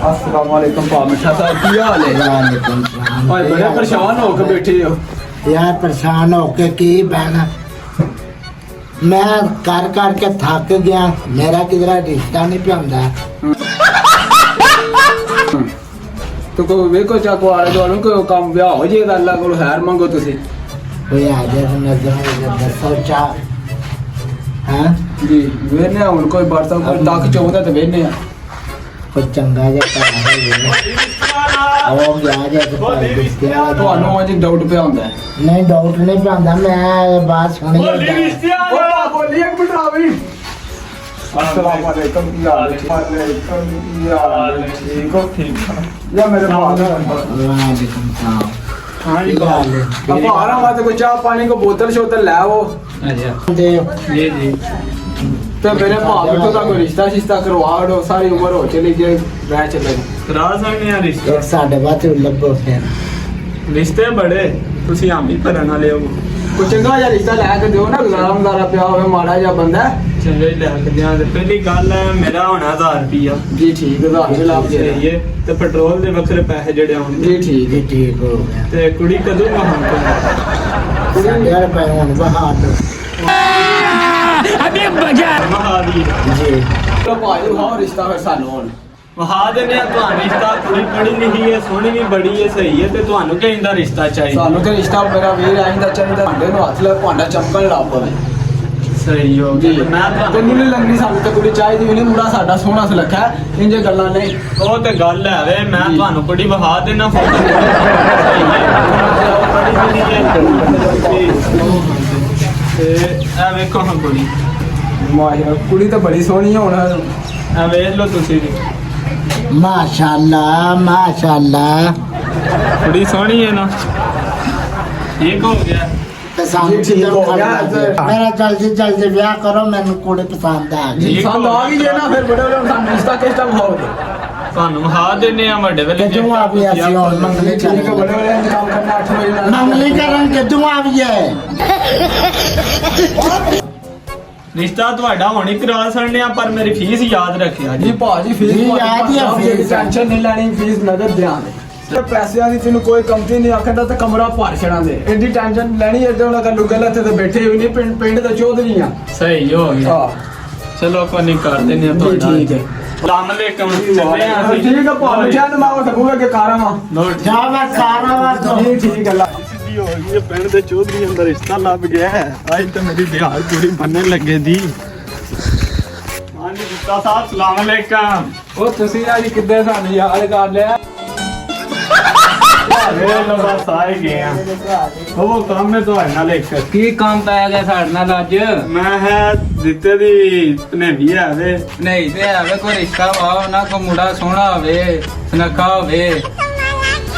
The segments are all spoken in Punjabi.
अस्सलाम वालेकुम पा मिठा साहब की हाल है? वालेकुम सलाम। और बड़े परेशान होकर बैठे हो। यार परेशान होके की बहना, मैं कर कर के थक गया, मेरा किधर रिश्ता नहीं पियादा। तो को वेखो चा को आले दोनों को काम ब्याह हो जाएगा, अल्लाह को खैर मंगो तुसी। कोई आ जाए नजर सोचा हाँ जी वेने हुन कोई बरसा कोई तक चौदा ते वेने कुछ चंगा जा आओ गया जाए ਤੁਹਾਨੂੰ ਅੱਜ ਡਾਊਟ ਪਿਆ ਹੁੰਦਾ ਹੈ। नहीं डाउट नहीं पियादा, मैं बात सुन बोली एक मिनट आ भाई। अस्सलाम वालेकुम की हाल है? वालेकुम की हाल है? ठीक हो? ठीक है या मेरे वालेकुम सलाम। हाँ जी अब आ रहा हूँ, कोई चाह पानी को बोतल शोतल ले आओ। दे जी जी तो मेरे भाभी का कोई रिश्ता शिश्ता करवा दो, सारी उम्र हो चली जे रह चले करा सकने हैं रिश्ते। एक साढ़े बात लब्बो फिर रिश्ते बड़े तुसी हम ही भरन वाले हो। कोई चंगा जा रिश्ता लै के दियो ना, गुजारा मुजारा पिया होवे, माड़ा जा बंदा चंगे ही लैके दियां। ते पहली गल है मेरा होना 1000 रुपया जी ठीक है, 1000 लाभ दे सही है। ते पेट्रोल दे वखरे पैसे जेड़े आउणगे जी ठीक है। ठीक हो गया। ते कुड़ी कदों हम साढ़े रुपए होने बहा दो अभी बजा महा दी जी। तो भाई हां रिश्ता फिर सानू हुन वहा देने ਤੁਹਾਨੂੰ रिश्ता। कुड़ी पढ़ी लिखी है, सोहनी भी बड़ी है, सही है। ते ਤੁਹਾਨੂੰ ਕਿਹਦਾ ਦਾ ਰਿਸ਼ਤਾ ਚਾਹੀਦਾ? ਸਾਨੂੰ ਤੇ ਰਿਸ਼ਤਾ ਮੇਰਾ ਵੀਰ ਆਇੰਦਾ ਚਾਹੀਦਾ, ਭਾਂਡੇ ਨੂੰ ਹੱਥ ਲਾ ਭਾਂਡਾ ਚਮਕਣ ਲੱਗ ਪਵੇ। ਸਹੀ ਹੋ ਜੀ ਗਿਆ। ਮੈਂ ਤੈਨੂੰ ਤੁਹਾਨੂੰ ਨਹੀਂ ਲੱਗਣੀ ਸਾਨੂੰ ਤੇ ਕੁੜੀ ਚਾਹੀਦੀ ਵੀ ਨਹੀਂ, ਮੁੰਡਾ ਸਾਡਾ ਸੋਹਣਾ ਸੁਲੱਖਾ ਹੈ, ਇੰਜੇ ਗੱਲਾਂ ਨਹੀਂ। ਉਹ ਤੇ ਗੱਲ ਹੈ ਵੇ, ਮੈਂ ਤੁਹਾਨੂੰ ਕੁੜੀ ਵਹਾ ਦੇਣਾ ਫੋਟੋ। ਸਹੀ ਹੈ ਪੜੀ ਵੀ ਨਹੀਂ ਹੈ। ਤੇ ਇਹ ਵੇਖੋ ਹਾਂ ਕੁੜੀ, ਮਾਇਆ ਕੁੜੀ ਤਾਂ ਬੜੀ ਸੋਹਣੀ ਹੈ। ਹੁਣ ਇਹ ਵੇਖ ਲਓ ਤੁਸੀਂ ਵੀ, माशाल्लाह माशाल्लाह। कुड़ी सोहनी है ना। ठीक हो गया। पसंद ठीक हो गया। मेरा जल्दी जल्दी ब्याह करो, मैंने कुड़ी पसंद आ गई। ठीक ਸਾਨੂੰ ਆ ਗਈ ਜੇ ਨਾ ਫਿਰ ਬੜੇ ਬੜੇ ਸਾਨੂੰ ਰਿਸ਼ਤਾ ਕਿਸ ਟਾਈਮ ਹੋਵੇ। ਤੁਹਾਨੂੰ ਵਹਾ ਦੇਣੇ ਆ ਵੱਡੇ ਵੇਲੇ। ਕਿਦੋਂ ਆ ਵੀ ਅਸੀਂ ਹੁਣ ਮੰਗਲੇ ਠੀਕ ਹੈ, ਬੜੇ ਬੜੇ ਇੰਤਜ਼ਾਮ ਕਰਨਾ 8 ਵਜੇ ਨਾਲ मंगली करण किਦੋਂ आ भी है। ਰਿਸ਼ਤਾ ਤੁਹਾਡਾ ਹੁਣ ਹੀ ਕਰਾ ਸਕਦੇ ਆ, ਪਰ ਮੇਰੀ ਫੀਸ ਯਾਦ ਰੱਖਿਆ ਜੀ ਜੀ। ਭਾਜੀ ਫੀਸ ਜੀ, ਯਾਦ ਹੀ ਆ ਫੀਸ। ਟੈਨਸ਼ਨ ਨਹੀਂ ਲੈਣੀ, ਫੀਸ ਨਗਦ ਦਿਆਂਗੇ। ਪੈਸਿਆਂ ਦੀ ਤੈਨੂੰ ਕੋਈ ਕਮਤੀ ਨਹੀਂ, ਆਖਦਾ ਤਾਂ ਕਮਰਾ ਭਰ ਛੜਾਂ ਦੇ, ਐਡੀ ਟੈਨਸ਼ਨ ਲੈਣੀ ਐ। ਤੇ ਉਹਨਾਂ ਦਾ ਲੁੱਗਲ ਇੱਥੇ ਤੇ ਬੈਠੇ ਹੋਏ ਨਹੀਂ, ਪਿੰਡ ਪਿੰਡ ਦਾ ਚੌਧਰੀ ਆ। ਸਹੀ ਹੋ ਗਿਆ। ਹਾਂ ਚਲੋ ਕੋਈ ਨਹੀਂ ਕਰ ਦਿੰਦੇ ਆ ਜੀ ਤੁਹਾਡਾ। ਠੀਕ ਹੈ। ਸਲਾਮ ਅਲੈਕਮ। ਚੱਲੇ ਆ ਅਸੀਂ। ਠੀਕ ਹੈ ਭਾਵੇਂ ਚੰਦ ਮਾਵਾ ਸਕੂਗਾ ਕਿ ਕਾਰਾਵਾ। ਨੋਟ जा मैं सारा वाला ਜੀ ਠੀਕ ਹੈ। ਸਿੱਧੀ ਹੋ ਗਈ ਹੈ, ਪਿੰਡ ਦੇ ਚੌਧਰੀ ਅੰਦਰ ਰਿਸ਼ਤਾ ਲੱਭ ਗਿਆ ਹੈ। ਅੱਜ ਤਾਂ ਮੇਰੀ ਬਿਹਾਰ ਕੁੜੀ ਬੰਨਣ ਲੱਗੇ ਦੀ। ਹਾਂਜੀ ਗੁੱਤਾ ਸਾਹਿਬ ਸਲਾਮ ਅਲੈਕਮ। ਉਹ ਤੁਸੀਂ ਅੱਜ ਕਿੱਦਾਂ ਸਾਨੂੰ ਯਾਦ ਕਰ ਲਿਆ? ਵੇ ਲੋ ਬਸ ਆਏ ਗਏ ਆ। ਉਹ ਕੰਮ ਹੈ ਤੁਹਾਡੇ ਨਾਲ ਇੱਕ। ਕੀ ਕੰਮ ਪੈ ਗਿਆ ਸਾਡੇ ਨਾਲ ਅੱਜ? ਮੈਂ ਹੈ ਦਿੱਤੇ ਦੀ ਭਨੇਵੀ ਹੈ ਵੇ। ਨਹੀਂ ਤੇ ਆਵੇ ਕੋਈ ਰਿਸ਼ਤਾ ਵਾ ਨਾ, ਕੋ ਮੁੰਡਾ ਸੋਹਣਾ ਹੋਵੇ, ਸੁਨੱਖਾ ਹੋਵੇ।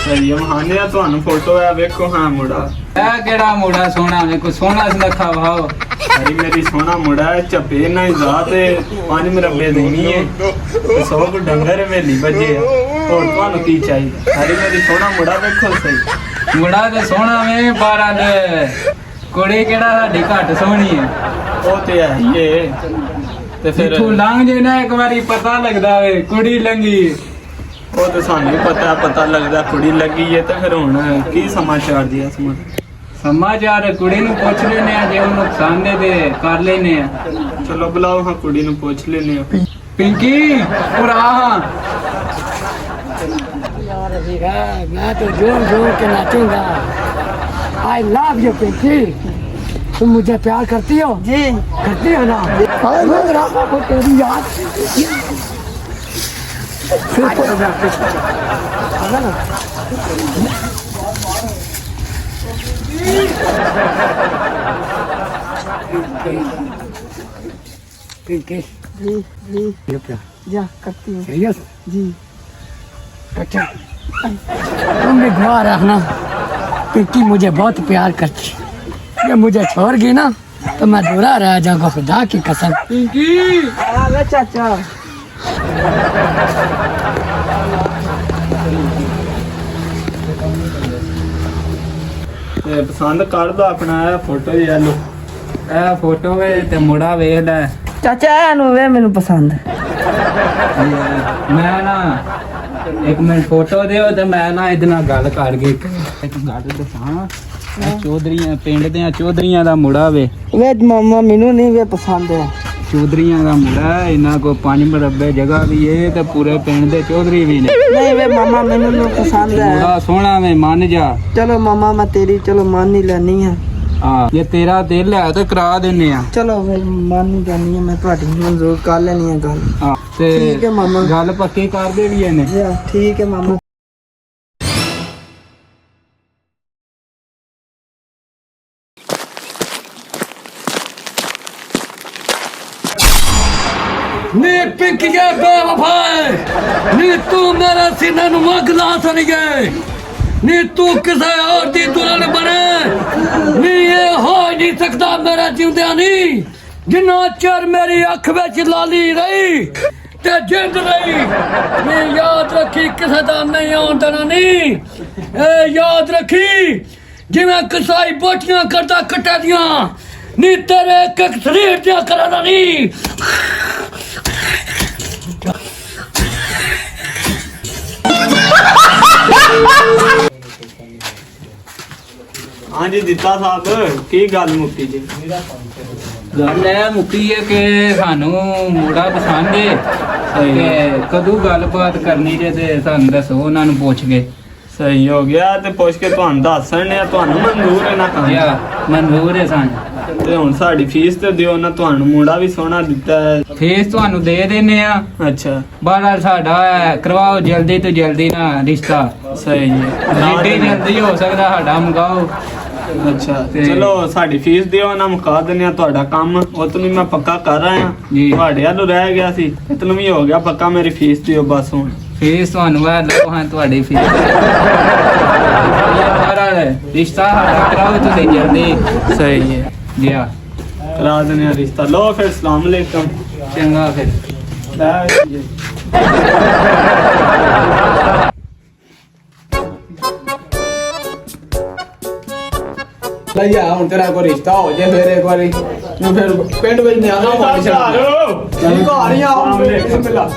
ਸਹੀ ਮਹਾਨੇ ਆ, ਤੁਹਾਨੂੰ ਫੋਟੋ ਹੈ ਵੇਖੋ। ਹਾਂ ਮੁੰਡਾ ਇਹ ਕਿਹੜਾ ਮੁੰਡਾ ਸੋਹਣਾ ਹੋਵੇ, ਕੋਈ ਸੋਹਣਾ ਸੁਨੱਖਾ ਵਾਓ। ਸਹੀ ਮੇਰੀ ਸੋਹਣਾ ਮੁੰਡਾ ਹੈ, ਚੱਪੇ ਨਾ ਜਾ ਤੇ 5 ਮਰਬੇ ਦੇਣੀ ਹੈ ਤੇ 100 ਕੋ ਡੰਗਰ ਵੇਲੀ ਵੱਜੇ ਆ। ਹੋਰ ਤੁਹਾਨੂੰ ਕੀ ਚਾਹੀਦਾ? ਸਹੀ ਮੇਰੀ ਸੋਹਣਾ ਮੁੰਡਾ ਵੇਖੋ ਸਹੀ। ਮੁੰਡਾ ਤੇ ਸੋਹਣਾ ਵੇ, ਬਾਰਾਂ ਦੇ ਕੁੜੀ ਕਿਹੜਾ ਸਾਡੀ ਘੱਟ ਸੋਹਣੀ ਹੈ। ਉਹ ਤੇ ਹੈ ਹੀ ਏ। ਤੇ ਫਿਰ ਤੂੰ ਲੰਘ ਜੇ ਨਾ ਇੱਕ ਵਾਰੀ ਪਤਾ ਲੱਗਦਾ ਵੇ ਕੁੜੀ ਲੰਗੀ। ਉਹ ਤੇ ਸਾਨੂੰ ਵੀ ਪਤਾ ਲੱਗਦਾ ਕੁੜੀ ਲੱਗੀ ਏ। ਤੇ ਫਿਰ ਹੁਣ ਕੀ ਸਮਾਚਾਰ ਦੀ ਇਸ ਮੁੰਡੇ? ਸਮਾਚਾਰ ਕੁੜੀ ਨੂੰ ਪੁੱਛ ਲੈਨੇ ਆ, ਜੇ ਉਹਨੂੰ ਪਸੰਦ ਹੈ ਤੇ ਕਰ ਲੈਨੇ ਆ। ਚਲੋ ਬੁਲਾਓ ਹਾਂ ਕੁੜੀ ਨੂੰ, ਪੁੱਛ ਲੈਨੇ ਆ। ਪਿੰਕੀ ਪੁਰਾ मैं तो जोर जोर के नाचूंगा। I love you Pinky. तुम मुझे प्यार करती हो? जी करती हो ना। वो तेरी याद फिर फोटोग्राफ ना। पिंकी जी जी जा करती हूँ। सीरियस जी। अच्छा तुम भी दुआ रखना, पिंकी मुझे बहुत प्यार करती है। ये मुझे छोड़ गई ना तो मैं दूरा रह जाऊंगा, खुदा की कसम। पिंकी चाचा ਤੇ ਪਸੰਦ ਕਰ ਦੋ ਆਪਣਾ ਇਹ ਫੋਟੋ ਹੀ ਆ ਲੋ। ਇਹ ਫੋਟੋ ਵੇ ਤੇ ਮੁੰਡਾ ਵੇਖ ਲੈ। ਚਾਚਾ ਇਹਨੂੰ ਵੇ ਮੈਨੂੰ ਪਸੰਦ। ਮੈਂ ਨਾ ਇੱਕ ਮਿੰਟ ਫੋਟੋ ਦਿਓ ਤੇ ਮੈਂ ਨਾ ਇਹਦੇ ਨਾਲ ਗੱਲ ਕਰ ਗਈ ਇੱਕ ਗੱਲ ਦੱਸਾਂ। ਇਹ ਚੌਧਰੀਆਂ ਪਿੰਡ ਦੇ ਚੌਧਰੀਆਂ ਦਾ ਮੁੰਡਾ ਵੇ। ਵੇ ਮਾਮਾ ਮੈਨੂੰ ਨਹੀਂ ਵੇ ਪਸੰਦ ਹੈ। ਚੌਧਰੀਆਂ ਦਾ ਮੁੰਡਾ ਇਹਨਾਂ ਕੋ 5 ਮਰਬੇ ਜਗ੍ਹਾ ਵੀ ਏ ਤੇ ਪੂਰੇ ਪਿੰਡ ਦੇ ਚੌਧਰੀ ਵੀ ਨੇ। ਨਹੀਂ ਵੇ ਮਾਮਾ ਮੈਨੂੰ ਨਹੀਂ ਪਸੰਦ ਹੈ। ਮੁੰਡਾ ਸੋਹਣਾ ਵੇ ਮੰਨ ਜਾ। ਚਲੋ ਮਾਮਾ ਮੈਂ ਤੇਰੀ ਚਲੋ ਮੰਨ ਹੀ ਲੈਣੀ ਆ। ਹਾਂ ਜੇ ਤੇਰਾ ਦਿਲ ਹੈ ਤੇ ਕਰਾ ਦਿੰਨੇ ਆ। ਚਲੋ ਵੇ ਮੰਨ ਹੀ ਲੈਣੀ ਆ ਮੈਂ ਤੁਹਾਡੀ ਮਨਜ਼ੂਰ ਕਰ ਲੈਣੀ ਆ ਗੱਲ। ਹਾਂ ਤੇ ਠੀਕ ਹੈ ਮਾਮਾ। ਗੱਲ ਪੱਕੀ ਕਰ ਦੇ ਵੀ ਇਹਨੇ। ਠੀਕ ਹੈ ਮਾਮਾ। नी पिंकिए बेवफाए नी तू मेरे सीने नु अग ला सन गए नी तू किसे और दी दुल्हन बने नी ये हो ही नहीं सकता मेरे जिंदे नी जिन्ना चर मेरी अख विच लाली रही ते जिंद रही नी याद रखी किसे दा नहीं आउण देना नी ए याद रखी जिवें कसाई बोटियां करदा कट्टे दियां नी तेरे एक एक शरीर दियां करादा नी। हाँ जी ਦਿੱਤਾ ਸਾਹਿਬ ਕੀ ਗੱਲ ਮੁੱਕੀ ਜੀ? ਗੱਲ ਇਹ ਮੁੱਕੀ ਹੈ ਕਿ ਸਾਨੂੰ ਮੁੰਡਾ ਪਸੰਦ ਏ ਤੇ ਕਦੋਂ ਗੱਲਬਾਤ ਕਰਨੀ ਜੇ ਤੇ ਸਾਨੂੰ ਦੱਸੋ ਉਹਨਾਂ ਨੂੰ ਪੁੱਛ ਕੇ। ਸਹੀ ਹੋ ਗਿਆ ਤੇ ਪੁੱਛ ਕੇ ਤੁਹਾਨੂੰ ਦੱਸਣੇ ਆ ਤੁਹਾਨੂੰ ਮਨਜ਼ੂਰ ਹੈ ਨਾ ਕੰਮ? ਯਾ ਮਨਜ਼ੂਰ ਹੈ ਸਾਨੂੰ। ਤੇ ਹੁਣ ਸਾਡੀ ਫੀਸ ਤੇ ਦਿਓ ਨਾ, ਤੁਹਾਨੂੰ ਮੁੰਡਾ ਵੀ ਸੋਹਣਾ ਦਿੱਤਾ ਹੈ। ਫੀਸ ਤੁਹਾਨੂੰ ਦੇ ਦਿੰਨੇ ਆ। ਅੱਛਾ ਬਾਹਰ ਸਾਡਾ ਕਰਵਾਓ ਜਲਦੀ ਤੋਂ ਜਲਦੀ ਨਾ ਰਿਸ਼ਤਾ। ਸਹੀ ਹੈ ਜਿੱਡੀ ਜਲਦੀ ਹੋ ਸਕਦਾ ਸਾਡਾ ਮੰਗਾਓ। ਅੱਛਾ ਤੇ- ਚਲੋ ਸਾਡੀ ਫੀਸ ਦਿਓ ਨਾ, ਮੁਕਾ ਦਿੰਦੇ ਆ ਤੁਹਾਡਾ ਕੰਮ। ਉਹ ਤੈਨੂੰ ਮੈਂ ਪੱਕਾ ਕਰ ਰਹਾ ਜੀ। ਤੁਹਾਡੇ ਵੱਲੋਂ ਰਹਿ ਗਿਆ ਸੀ, ਇਤਨੂੰ ਵੀ ਹੋ ਗਿਆ ਪੱਕਾ। ਮੇਰੀ ਫੀਸ ਦਿਓ ਬਸ ਹੁਣ। ਫੀਸ ਤੁਹਾਨੂੰ ਮੈਂ ਲਓ ਹਾਂ ਤੁਹਾਡੀ ਫੀਸ। ਰਿਸ਼ਤਾ ਸਾਡਾ ਕਰਾਓ ਤੁਸੀਂ ਜਲਦੀ। ਸਹੀ ਹੈ ਜੀ ਹਾਂ ਕਰਾ ਦਿੰਦੇ ਆ ਰਿਸ਼ਤਾ। ਲਓ ਫਿਰ ਸਲਾਮ ਅਲੈਕਮ। ਚੰਗਾ ਫਿਰ। ਲੈ ਜੀ। ਲਿਆ ਹੁਣ ਤੇਰਾ ਕੋਈ ਰਿਸ਼ਤਾ ਹੋ ਜੇ ਫਿਰ ਇੱਕ ਵਾਰੀ ਨੂੰ ਫਿਰ ਪਿੰਡ ਵਿੱਚ ਨਿਆਣਾ ਮਾਰ ਛੱਡ ਕੀ ਘਰ ਹੀ ਆਉਂ ਬਿਸਮਿਲ੍ਲਾ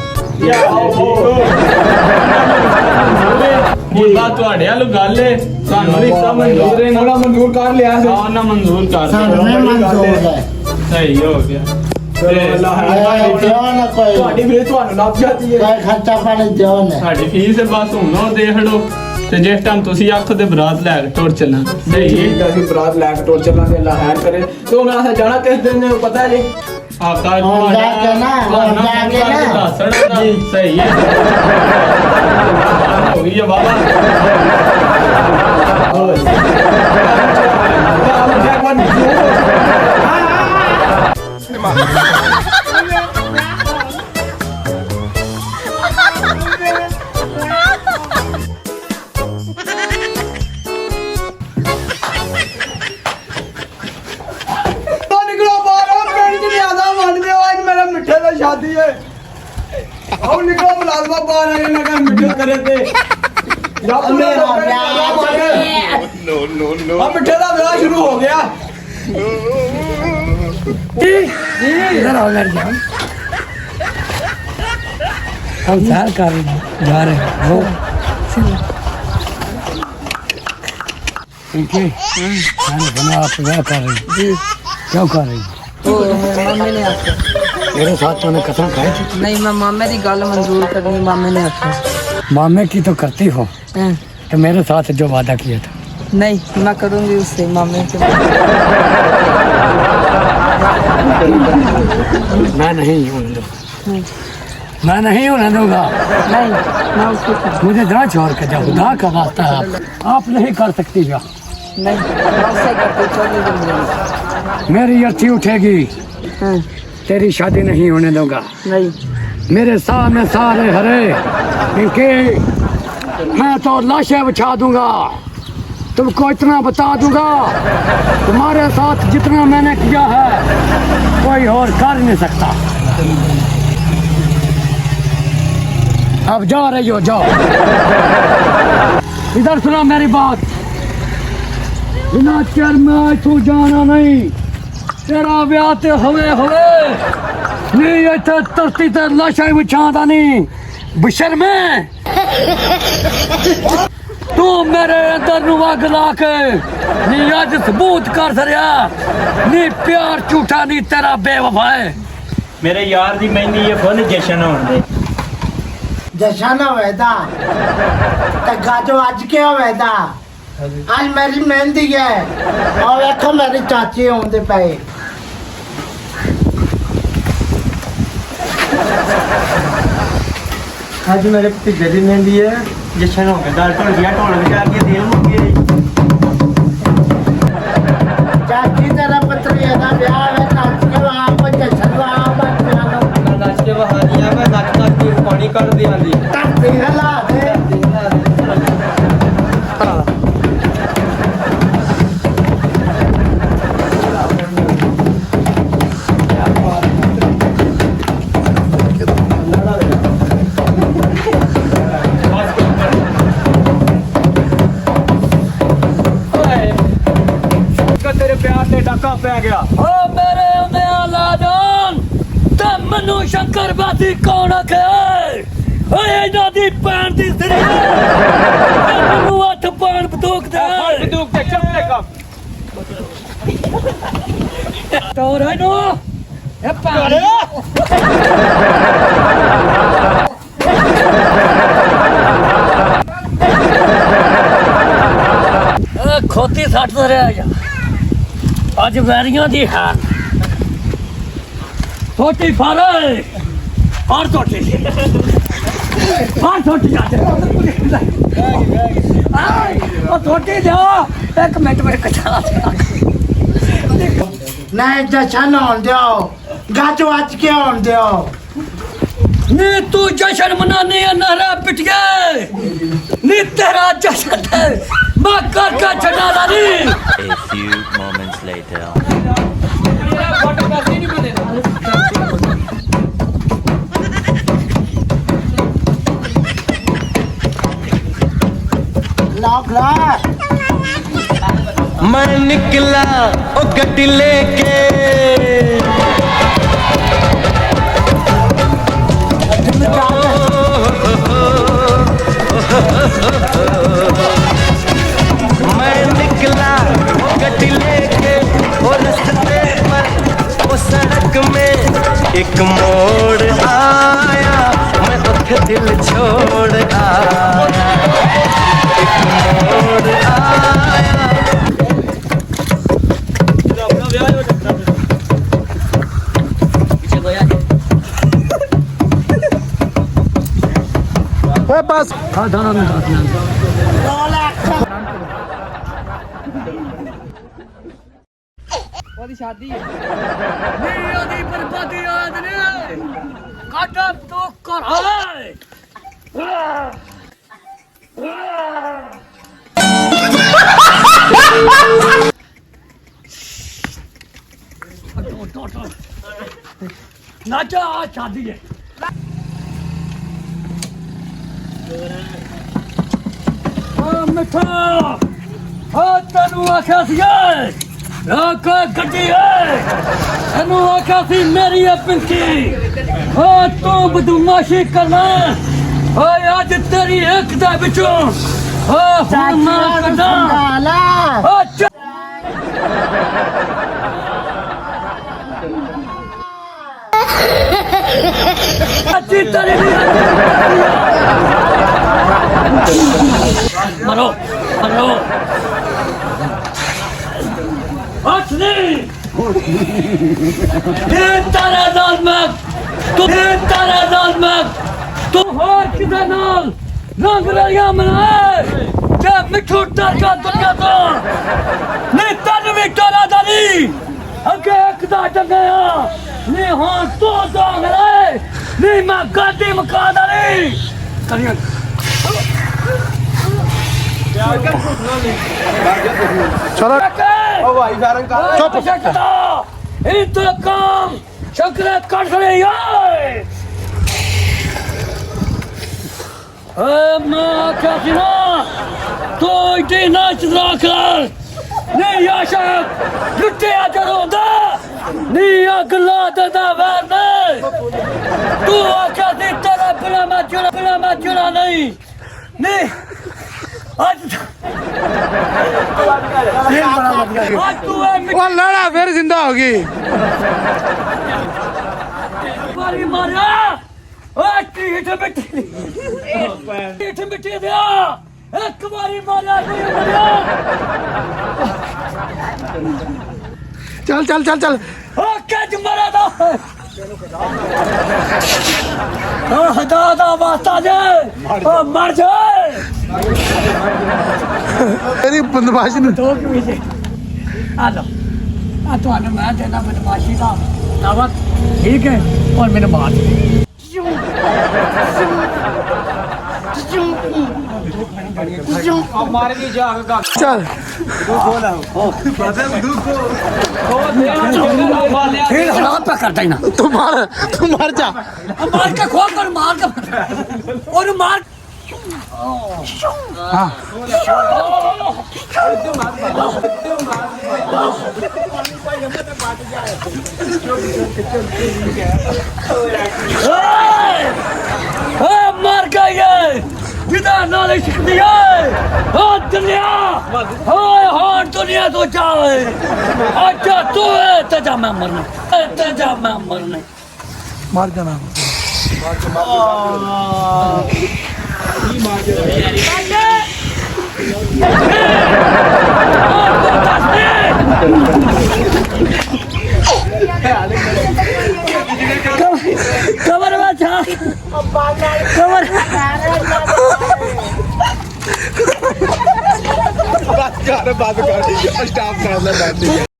ਮੁੰਡਾ ਤੁਹਾਡੇ ਵੱਲੋਂ ਗੱਲ ਏ, ਸਾਨੂੰ ਰਿਸ਼ਤਾ ਮਨਜ਼ੂਰ ਹੈ ਨਾ? ਉਹਨਾਂ ਮਨਜ਼ੂਰ ਕਰ ਲਿਆ ਸੀ। ਹਾਂ ਨਾ ਮਨਜ਼ੂਰ ਕਰ ਸਾਨੂੰ ਨਹੀਂ ਮਨਜ਼ੂਰ ਹੈ। ਸਹੀ ਹੋ ਗਿਆ। ਚਲੋ ਅੱਲਾ ਇਹ ਦਿਓ ਨਾ ਕੋਈ ਤੁਹਾਡੀ ਫੀਸ ਤੁਹਾਨੂੰ ਲੱਭ ਜਾਂਦੀ ਹੈ। ਕੋਈ ਖਰਚਾ ਪਾਣੀ ਦਿਓ ਨਾ। ਸਾਡੀ ਫੀਸ ਹੈ ਬਸ ਹੁਣ ਉਹ ਦੇਖ ਲਓ ਤੇ ਜਿਸ ਟਾਈਮ ਤੁਸੀਂ ਆਖੋ ਤੇ ਬਰਾਤ ਲੈ ਕੇ ਟੁਰ ਚੱਲਾਂ। ਸਹੀ ਹੈ। ਠੀਕ ਹੈ ਅਸੀਂ ਬਰਾਤ ਲੈ ਕੇ ਟੁਰ ਚੱਲਾਂਗੇ ਅੱਲਾ ਖੈਰ ਕਰੇ। ਤੇ ਹੁਣ ਅਸੀਂ ਜਾਣਾ ਕਿਸ ਦਿਨ ਪਤਾ ਜੀ? ਆਕਾ ਹੁਣ ਜਾ ਕੇ ਨਾ, ਹੁਣ ਜਾ ਕੇ ਨਾ। ਦੱਸਣਾ ਜੀ। ਸਹੀ ਹੈ ਹੋ ਗਈ ਹੈ ਬਾਬਾ। ਨਿਕਲੋ ਬਾਹਰ ਪਿੰਡ ਚ ਨਹੀਂ ਆਦਾ ਮੰਨ ਦਿਓ ਅੱਜ ਮੇਰਾ ਮਿੱਠੇ ਦਾ ਸ਼ਾਦੀ ਹੈ। ਆਓ ਨਿਕਲੋ ਮੁਲਾਜ਼ਮਾ ਬਾਹਰ ਆ ਕੇ ਨਾ ਮਿੱਠੇ ਕਰੇ ਤੇ ਆ ਮਿੱਠੇ ਦਾ ਵਿਆਹ ਸ਼ੁਰੂ ਹੋ ਗਿਆ। इधर आओ लड़ जाओ हम सैर कर जा रहे हैं वो ठीक है मैंने सुना आप क्या कर रही जी क्यों कर रही ओ मामे ने आखिया मेरे साथ तूने कसम खाई थी नहीं मैं मामे की गल मंजूर करनी मामे ने आखिया। मामे की तो करती हो हाँ, तो मेरे साथ जो वादा किया था नहीं मैं करूँगी उससे मामे से। मैं नहीं होने दूंगा मैं नहीं होने दूंगा नहीं मैं उसको कर- मुझे ना छोड़ के जाओ खुदा का वास्ता है आप नहीं कर सकती क्या नहीं मैं उससे करती 14 दिन में। मेरी अर्थी उठेगी हाँ, तेरी शादी नहीं होने दूंगा नहीं मेरे साह में सारे हरे इनके मैं तो लाशें बिछा दूंगा तुमको इतना बता दूंगा तुम्हारे साथ जितना मैंने किया है कोई और कर नहीं सकता अब जा रही हो जाओ इधर सुनो मेरी बात इना चर मैं इथों जाना नहीं तेरा ब्याह ते होवे नहीं इत्थे धरती ते लाशां विछांदा नहीं बशर्मे तू मेरे अंदर नु अग ला के नी अज सबूत कर सरिया नी प्यार झूठा नी तेरा बेवफा है मेरे यार दी मेहंदी ये फुल जशन होण दे जशन होवेदा ते गाजो आज क्या होवेदा आज मेरी मेहंदी है और देखो मेरी चाची होंदे पे आज मेरे भतीजे दी मेहंदी है जशन हो गया दाल ढोल गया ढोल बजा के दिल मुक गई चाची तेरा पत्री दा ब्याह है नाच के वहां को जशन वहां बन जानो नाच के बहानिया मैं नाच नाच के पानी कर दिया दी तक हिला दे तेरे प्यार ते डाका पै गया ओ मेरे उन्हें लाजन ते मनु शंकर बाती कौन आखे ओए इना दी पैन दी सिरी मनु हथ पान बंदूक दे चल ले कम तो रे नो ए पान खोती सट रहा जा आज वैरियां दी है छोटी फारे और छोटी जाते छोटी दो एक मिनट मेरे कचा नहीं जशन होन दियो गाजो आज क्या होन दियो नी तू जश्न मनाने नारा पिट गए नी तेरा जश्न है मैं कर छड़ा नहीं A few moments later. लॉक ला मैं निकला ओ गड्डी लेके मैं निकला गड्डी लेके और रास्ते पर वो सड़क में एक मोड़ आया मैं उठ दिल छोड़ आया एक मोड़ आया बस हाँ दाना में ਉਹਦੀ ਸ਼ਾਦੀ ਹੈ नहीं आदि बर्बादी याद नहीं काटा तो कर हाय नाचा शादी है मिठा तेनू आख्या सी गड्डी तेनू आख्या सी मेरी है पिंकी तू बदमाशी करना अज तेरी एक दे विचों मरो मरो तू और किधर नाल रंग रलिया मनाए क्या मिठू टरका दुनिया तो नहीं तन भी टरा दानी अगे एक दा जगया नहीं हाँ तो दांग रहे नहीं मैं गाड़ी मका दानी करिए चलो ओ भाई फारन का चुप सकता इंतकाम शंकर कर रहे यार मैं क्या सी ना तो इतनी नाच कर ਨਹੀਂ ਆਸ਼ਕ ਲੁੱਟਿਆ ਜਰੋਂਦਾ ਨਹੀਂ ਅਗਲਾ ਦਦਾ ਵੈਰ ਨਹੀਂ ਤੂੰ ਆਖਿਆ ਸੀ ਤੇਰਾ ਬਿਨਾ ਮੈਂ ਜੁੜਾ ਨਹੀਂ ਨਹੀਂ ਅੱਜ ਅੱਜ ਤੂੰ वो लड़ा फिर जिंदा होगी ਮਾਰੀ ਮਾਰਿਆ ਓਏ ਟੀਠ ਮਿੱਟੀ ਦਿਆ ਇੱਕ ਵਾਰੀ ਮਾਰਿਆ ਨਹੀਂ ਮਰਿਆ चल चल चल चल ਓ ਕੱਜ ਮਰਾ ਦਾ ਓ ਹਦਾ ਦਾ ਵਾਸਤਾ ਜੇ ਓ ਮਰ ਜਾ तेरी बदमाशी ने ਦੋ ਕੁ ਵਜੇ ਆ ਲਓ ਆ ਤੁਹਾਨੂੰ ਮੈਂ ਦੇਣਾ ਬਦਮਾਸ਼ੀ ਦਾ ਦਾਵਤ ਠੀਕ ਹੈ ਔਰ ਮੈਨੂੰ ਮਾਰ चल फिर हराम पे करता ही ना तू मर जा मार के खोल कर मार के और मार मार गए जिदा नाले शिकती है ओ दुनिया हाय हाय दुनिया तो जाए अच्छा तू है तेजा मैं मरना मार जाना कवर में था कवर बात कर स्टॉप कर ले